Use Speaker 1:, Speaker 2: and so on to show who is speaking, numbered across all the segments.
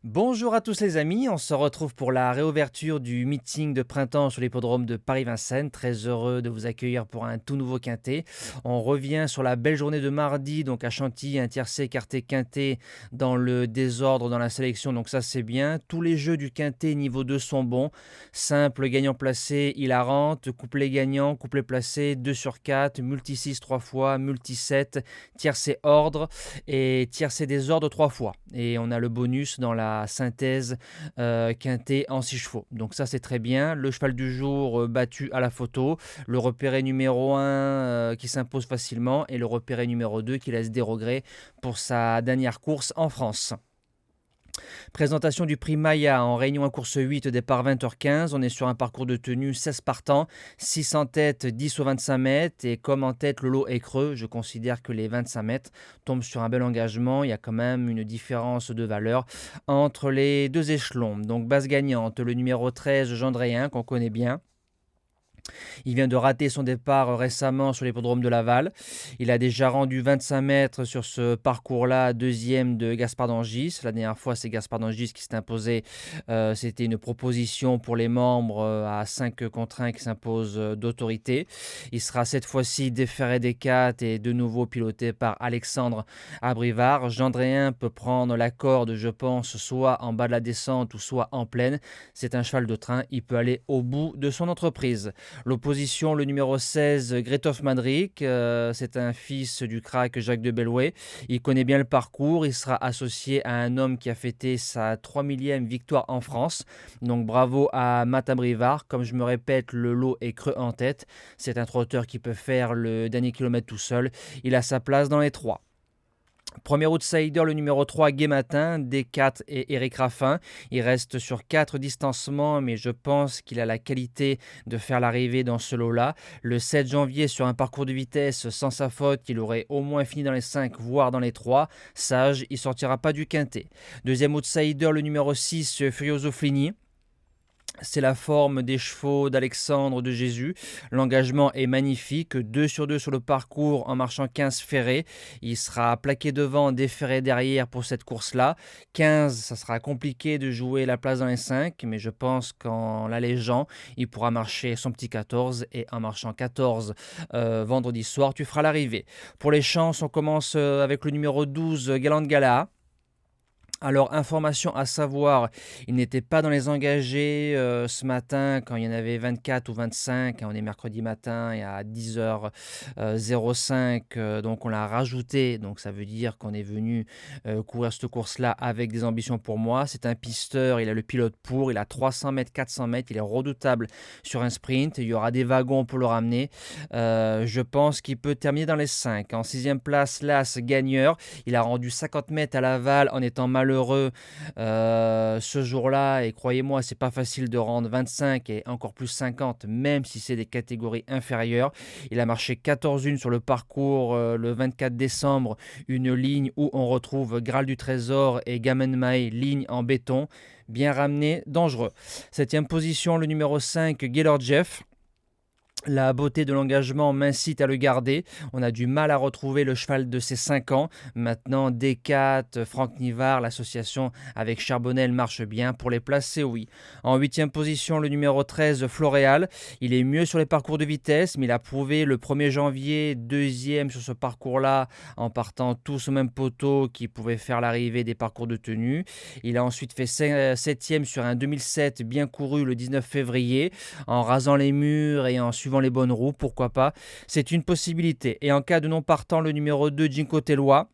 Speaker 1: Bonjour à tous les amis, on se retrouve pour la réouverture du meeting de printemps sur l'hippodrome de Paris-Vincennes. Très heureux de vous accueillir pour un tout nouveau quintet. On revient sur la belle journée de mardi, donc à Chantilly, un tiercé écarté quintet dans le désordre dans la sélection, donc ça c'est bien. Tous les jeux du quintet niveau 2 sont bons. Simple, gagnant placé, hilarante, couplet gagnant, couplet placé, 2 sur 4, multi 6 3 fois, multi 7, tiercé ordre et tiercé désordre 3 fois. Et on a le bonus dans la synthèse quintet en 6 chevaux. Donc ça c'est très bien. Le cheval du jour battu à la photo, le repéré numéro 1 qui s'impose facilement et le repéré numéro 2 qui laisse des regrets pour sa dernière course en France. Présentation du prix Maya en réunion à course 8, départ 20h15. On est sur un parcours de tenue 16 partants, 6 en tête, 10 au 25 mètres. Et comme en tête, le lot est creux, je considère que les 25 mètres tombent sur un bel engagement. Il y a quand même une différence de valeur entre les deux échelons. Donc base gagnante, le numéro 13, Gendréen, qu'on connaît bien. Il vient de rater son départ récemment sur l'hippodrome de Laval. Il a déjà rendu 25 mètres sur ce parcours-là, deuxième de Gaspard d'Angis. La dernière fois, c'est Gaspard d'Angis qui s'est imposé. C'était une proposition pour les membres à 5 contre 1 qui s'impose d'autorité. Il sera cette fois-ci déféré des 4 et de nouveau piloté par Alexandre Abrivard. Gendréen peut prendre la corde, je pense, soit en bas de la descente ou soit en pleine. C'est un cheval de train, il peut aller au bout de son entreprise. L'opposition, le numéro 16, Grethoff Madric, c'est un fils du crack Jacques de Bellouet. Il connaît bien le parcours, il sera associé à un homme qui a fêté sa 3 millième victoire en France. Donc bravo à Matt Abrivard. Comme je me répète, le lot est creux en tête. C'est un trotteur qui peut faire le dernier kilomètre tout seul. Il a sa place dans les 3. Premier outsider, le numéro 3, Gai Matin, D4 et Eric Raffin. Il reste sur 4 distancements, mais je pense qu'il a la qualité de faire l'arrivée dans ce lot-là. Le 7 janvier, sur un parcours de vitesse, sans sa faute, il aurait au moins fini dans les 5, voire dans les 3. Sage, il sortira pas du quintet. Deuxième outsider, le numéro 6, Furioso Flini. C'est la forme des chevaux d'Alexandre de Jésus. L'engagement est magnifique. 2 sur 2 sur le parcours en marchant 15 ferrés. Il sera plaqué devant, déferré derrière pour cette course-là. 15, ça sera compliqué de jouer la place dans les 5, mais je pense qu'en l'allégeant, il pourra marcher son petit 14 et en marchant 14 vendredi soir, tu feras l'arrivée. Pour les chances, on commence avec le numéro 12, Galant Gala. Alors, information à savoir, il n'était pas dans les engagés ce matin quand il y en avait 24 ou 25. On est mercredi matin et à 10h05, donc on l'a rajouté. Donc ça veut dire qu'on est venu courir cette course-là avec des ambitions pour moi. C'est un pisteur, il a le pilote pour, il a 300 mètres, 400 mètres, il est redoutable sur un sprint. Il y aura des wagons pour le ramener. Je pense qu'il peut terminer dans les 5. En 6e place, l'As Gagneur. Il a rendu 50 mètres à Laval en étant malheureux ce jour-là, et croyez-moi, c'est pas facile de rendre 25 et encore plus 50, même si c'est des catégories inférieures. Il a marché 14-1 sur le parcours le 24 décembre, une ligne où on retrouve Graal du Trésor et Gamen Mae, ligne en béton, bien ramené, dangereux. 7e position, le numéro 5, Gaylord Jeff. La beauté de l'engagement m'incite à le garder. On a du mal à retrouver le cheval de ses 5 ans. Maintenant, D4, Franck Nivard, l'association avec Charbonnel marche bien. Pour les placer, oui. En 8e position, le numéro 13, Floréal. Il est mieux sur les parcours de vitesse, mais il a prouvé le 1er janvier, deuxième sur ce parcours-là, en partant tous au même poteau, qui pouvait faire l'arrivée des parcours de tenue. Il a ensuite fait 7e sur un 2007 bien couru le 19 février, en rasant les murs et en suivant les bonnes roues, pourquoi pas. C'est une possibilité. Et en cas de non partant, le numéro 2, Jinko Tellois.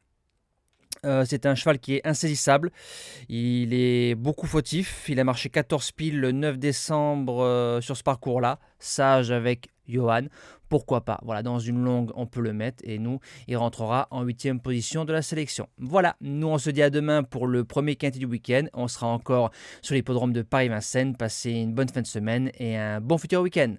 Speaker 1: C'est un cheval qui est insaisissable. Il est beaucoup fautif. Il a marché 14 piles le 9 décembre sur ce parcours-là. Sage avec Johan. Pourquoi pas. Voilà, dans une longue, on peut le mettre. Et nous, il rentrera en 8e position de la sélection. Voilà, nous, on se dit à demain pour le premier quintet du week-end. On sera encore sur l'hippodrome de Paris-Vincennes. Passez une bonne fin de semaine et un bon futur week-end.